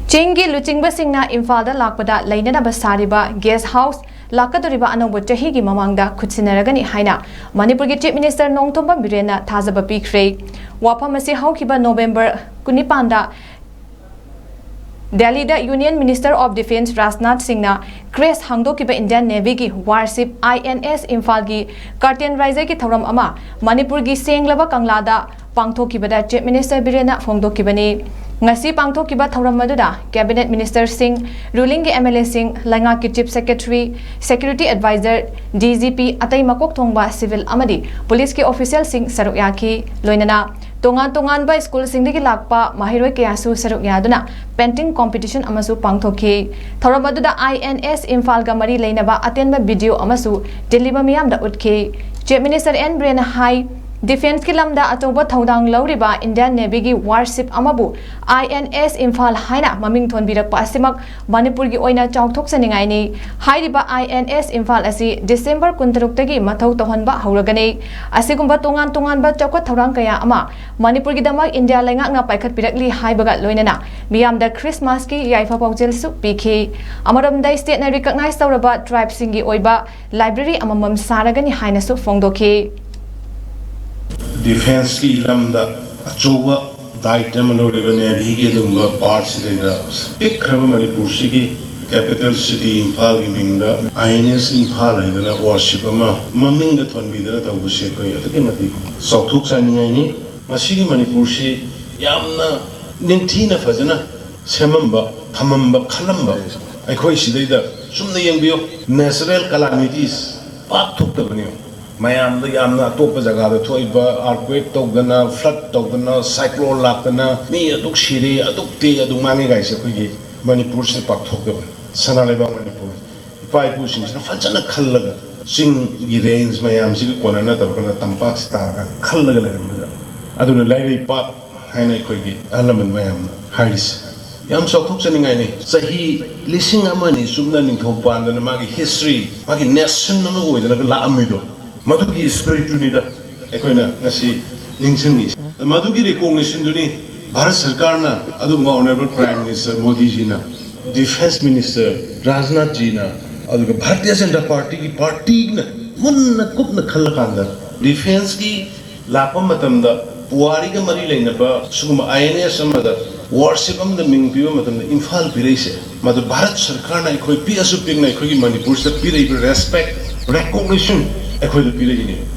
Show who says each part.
Speaker 1: Ching की Luchingba Singna Imphal Da Lakpada Leinanaba Sariba guest house Lakpada Anouba Chahi की ममांगदा खुदसिनरागनी हाइना मणिपुर की chief minister नोंगथोंबा villain थाजबा पीख्रे वाफम असे हौखिबा नवंबर 19 Delhi da Union Minister of Defence Rajnath Singh na Crest hangdokiba Indian Navy ki warship INS Imphal ki curtain raiser ki thoram ama Manipur ki senglaba kanglada pangthokibada Chief Minister Biren phongdokibani ngasi pangthokibा thoram maduda Cabinet Minister Singh ruling ki MLA Singh Langa ki Chief Secretary Security Advisor DGP atai makok thongba civil amadi police ki official Singh saruk yaki loinana tongan ba school singdagi lakpa mahiroi kayasu saruk yaduna painting competition amasu pangthoki thoram aduda INS Imphal ga mari leinaba atenba video amasu deliver miyam da utki Chief Minister N Biren High Defense ki lamda atoba thodang lauriba Indian Navy gi warship amabu INS Imphal HAINA maming thonbirak pa asimak Manipur gi oina chawthok saningai ni hairiba INS Imphal asi December 16 tagi mathau tohanba hauragani asigumba tongan ba chawkat thorang kaya ama Manipur gi damak India lengak na paikhat pirakli haibaga loinana miyam da Christmas ki yaifa pawjel su pikhi amaram da state na recognize tawraba tribe singi oiba library amamam saragani haina su phongdoki
Speaker 2: Defense की लम्दा अचोबा दायित्व मनोरंजन ने भी के दूंगा part से लेना एक क्रम मणिपुर की कैपिटल सिटी इम्फाल की मिंगा INS इम्फाल है ना वार्शिप में ममिंग थोन भी ना तो उसे कोई अतके मती सौथुक सानियाँ नहीं मसीकी मणिपुर से यामना निंथी न फजना सेमंबा थमंबा खलंबा ऐकोई सिद्धा सुमने यंग बियो नेचुरल कैलामिटीज पाक थुक तबनियो Mayam the Yamna Topa Zaga, Toiba, Arquate, Togana, Flood Togana, Cyclone Lakana, me a Dukshiri, a Dukti, a Dumani guys, Manipur Sepak Togan, Sanaleba Manipur. Five pushings, no Fajana Kalaga, sing Irains, Mayam, Sikon, another Tampak Star, Kalaga. I don't know, Larry Pop, Haina Kogi, Alaman Mayam, Harris. Yam Sotuk sending any. So he listening a money, Sudan in Topan, and Magi history, Magi national way, and La Amido. Madugi spiritual leader, Equina, Nasi, Lingsing. The Madugi recognition to me, Bharat Sarkarna, Aduma Honorable Prime Minister Modi Jina, Defense Minister Rajnath Jina, Aduga Bharatiya Janata Party, Munna Kupna Kalakanda, Defense ki Lapamatamda, Puariga Mari Leinaba, Suma INS Amada, Warship the Mingpio Matam, Imphal Pirese, Mother Bharat Sarkarna, Equi Pia Suping, Equi Manipur, Pira respect, recognition. Equal to